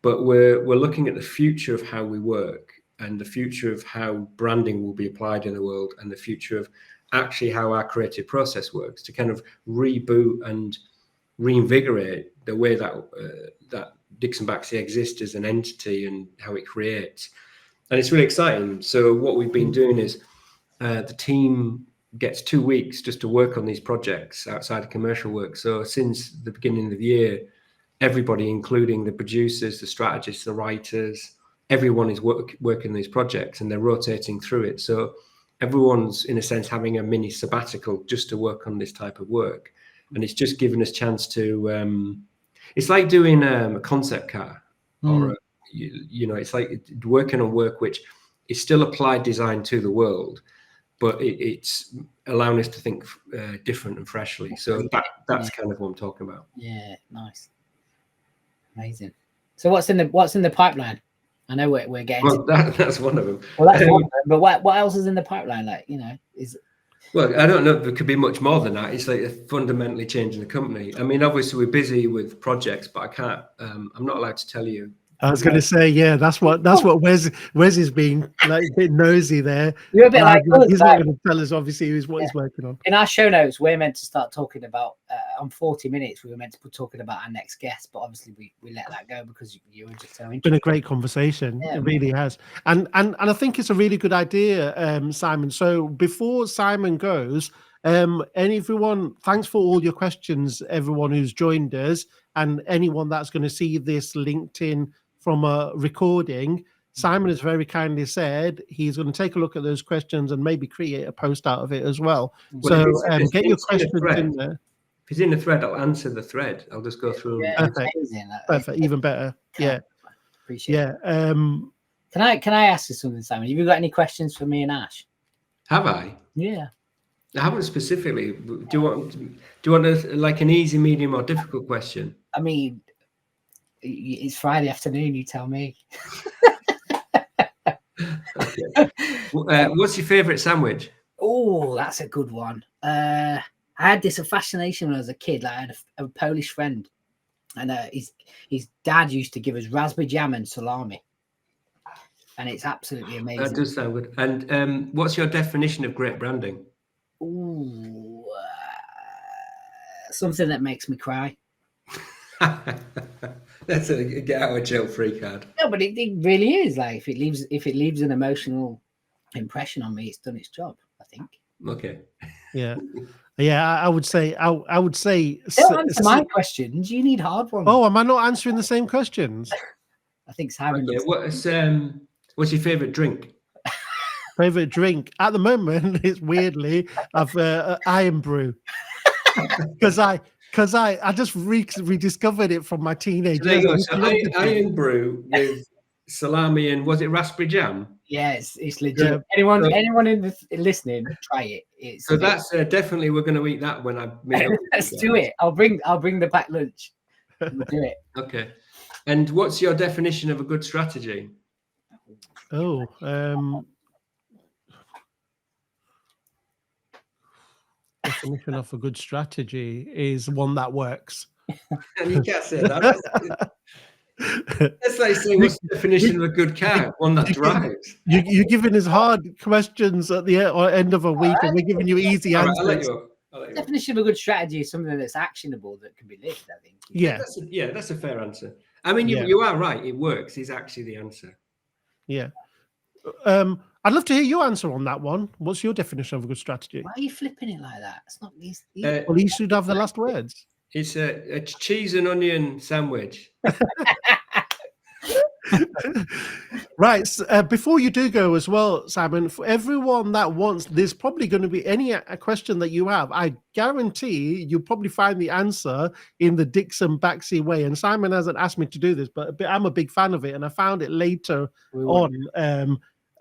But we're looking at the future of how we work and the future of how branding will be applied in the world and the future of actually how our creative process works, to kind of reboot and reinvigorate the way that DixonBaxi exists as an entity and how it creates. And it's really exciting. So what we've been doing is the team gets 2 weeks just to work on these projects outside of commercial work. So since the beginning of the year, everybody, including the producers, the strategists, the writers, everyone is working these projects, and they're rotating through it. So everyone's, in a sense, having a mini sabbatical just to work on this type of work. And it's just given us a chance to, it's like doing a concept car, or, it's like working on work which is still applied design to the world, but it's allowing us to think different and freshly. So that's kind of what I'm talking about. Yeah, nice. Amazing. So what's in the pipeline? I know we're getting. Well, that's one of them. Well, that's one of them, but what else is in the pipeline? Well, I don't know. There could be much more than that. It's like fundamentally changing the company. I mean, obviously we're busy with projects, but I can't. I'm not allowed to tell you. I was going to say, yeah, that's what Wes is being like a bit nosy there. You're a bit like he's not going to tell us obviously what he's working on. In our show notes, we're meant to start talking about on 40 minutes. We were meant to be talking about our next guest, but obviously we let that go because you were just so interested. It's been a great conversation. Yeah, it really has, and I think it's a really good idea, Simon. So before Simon goes, everyone, thanks for all your questions, everyone who's joined us, and anyone that's going to see this LinkedIn from a recording. Simon has very kindly said he's going to take a look at those questions and maybe create a post out of it as well. So get your questions in there. If he's in the thread, I'll answer the thread. I'll just go through. Yeah, perfect. Even better. Yeah. Appreciate it. Yeah. Can I ask you something, Simon? Have you got any questions for me and Ash? Have I? Yeah. I haven't specifically. Do you want like an easy, medium, or difficult question? I mean, it's Friday afternoon. You tell me. Okay. What's your favorite sandwich? Oh, that's a good one. I had this fascination when I was a kid. Like I had a Polish friend, and his dad used to give us raspberry jam and salami, and it's absolutely amazing. That does sound good. And what's your definition of great branding? Ooh, something that makes me cry. That's a get out of jail free card. No, but it really is. Like if it leaves an emotional impression on me, it's done its job, I think. Okay. Yeah. I would say Don't answer my questions. You need hard ones. Oh, am I not answering the same questions? I think Simon. Okay. What's your favorite drink? Favorite drink at the moment is weirdly I've Iron Brew because I just rediscovered it from my teenage There years. you go. So Iron Brew with salami and was it raspberry jam? Yeah, it's legit. Yeah. Anyone listening, try it. So that's definitely we're going to eat that when I meet up. Let's do it. I'll bring the packed lunch. We'll do it. Okay. And what's your definition of a good strategy? Definition of a good strategy is one that works. And you can't say that. That's like saying what's the definition of a good car? One that drives. You're giving us hard questions at the end of a week, and we're giving you easy answers. I'll let you The definition of a good strategy is something that's actionable that can be lived, I think. Yeah. That's a fair answer. I mean, you are right. It works. Is actually the answer. Yeah. I'd love to hear your answer on that one. What's your definition of a good strategy? Why are you flipping it like that? It's not these. Well, you should have the last words. It's a cheese and onion sandwich. Right. So, before you do go as well, Simon, for everyone that wants, there's probably going to be a question that you have. I guarantee you'll probably find the answer in the DixonBaxi way. And Simon hasn't asked me to do this, but I'm a big fan of it. And I found it later on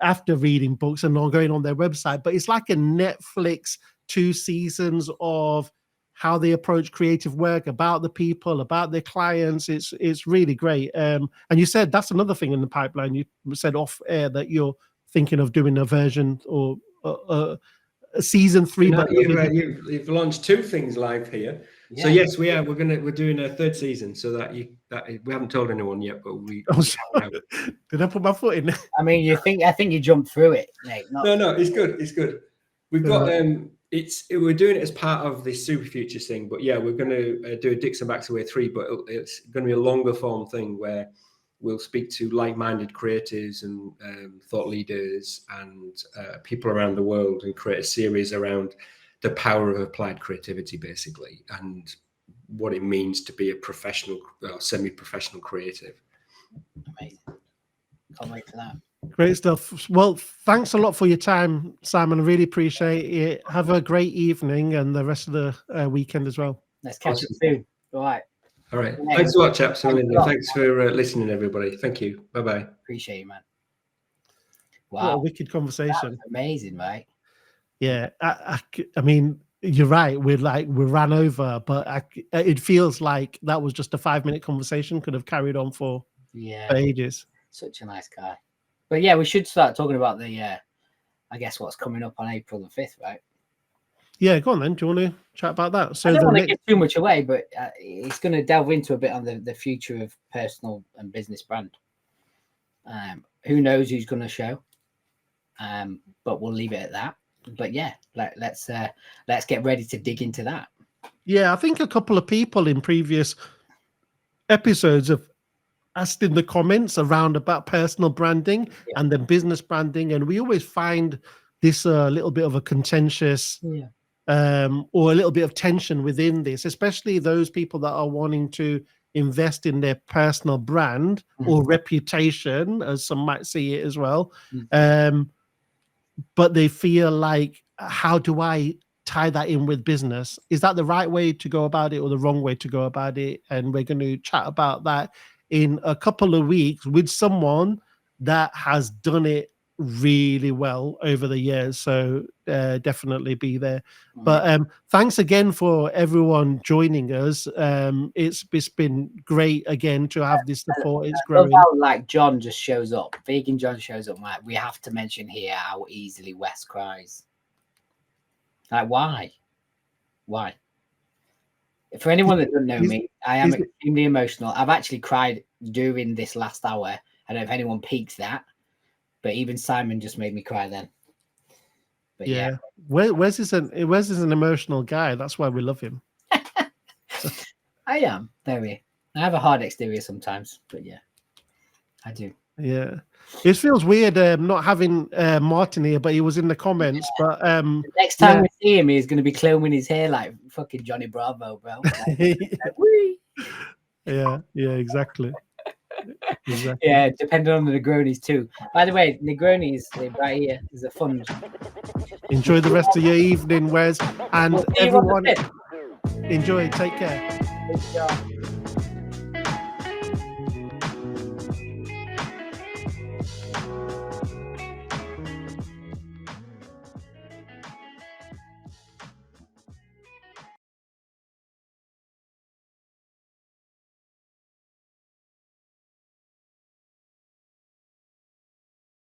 after reading books and going on their website. But it's like a Netflix 2 seasons of how they approach creative work, about the people, about their clients. It's really great. And you said that's another thing in the pipeline. You said off air that you're thinking of doing a version or a season 3. But you've launched 2 things live here. Yeah. So yes, we are. We're doing a 3rd season. So that we haven't told anyone yet, but we. Did I put my foot in? I mean, I think you jumped through it, mate. No, it's good. It's good. We've got we're doing it as part of the Super Futures thing, but yeah, we're going to do a DixonBaxi Way 3, but it's going to be a longer form thing where we'll speak to like-minded creators and thought leaders and people around the world and create a series around the power of applied creativity, basically, and what it means to be a professional, semi-professional creative. Amazing. Can't wait for that. Great stuff. Well, thanks a lot for your time, Simon. I really appreciate it. Have a great evening and the rest of the weekend as well. Let's catch up soon. All right. All right. Thanks a lot, chaps. Thanks for listening, everybody. Thank you. Bye-bye. Appreciate you, man. Wow. What a wicked conversation. Amazing, mate. Yeah. I mean, you're right. We ran over, but it feels like that was just a 5-minute conversation. Could have carried on for ages. Such a nice guy. But yeah, we should start talking about the, I guess, what's coming up on April the 5th, right? Yeah, go on then. Do you want to chat about that? So I don't want to give too much away, but it's going to delve into a bit on the future of personal and business brand. Who knows who's going to show? But we'll leave it at that. But yeah, let's get ready to dig into that. Yeah, I think a couple of people in previous episodes have asked in the comments around about personal branding and then business branding, and we always find this a little bit of a contentious or a little bit of tension within this, especially those people that are wanting to invest in their personal brand or reputation, as some might see it as well. But they feel like, how do I tie that in with business? Is that the right way to go about it or the wrong way to go about it? And we're going to chat about that in a couple of weeks with someone that has done it really well over the years. So definitely be there. But thanks again for everyone joining us. It's been great again to have this support. It's growing. Like John just shows up. Vegan John shows up. Like, we have to mention here how easily Wes cries. Like, why? For anyone that doesn't know me, I am extremely emotional. I've actually cried during this last hour. I don't know if anyone peaks that, but even Simon just made me cry then. But yeah. Wes is an emotional guy. That's why we love him. I am very. I have a hard exterior sometimes, but yeah, I do. Yeah, it feels weird not having Martin here, but he was in the comments. But the next time we see him, he's going to be combing his hair like fucking Johnny Bravo, bro. Yeah, exactly. Yeah, depending on the Negronis too. By the way, Negronis right here is a fun. Enjoy the rest of your evening, Wes, and everyone enjoy. Take care.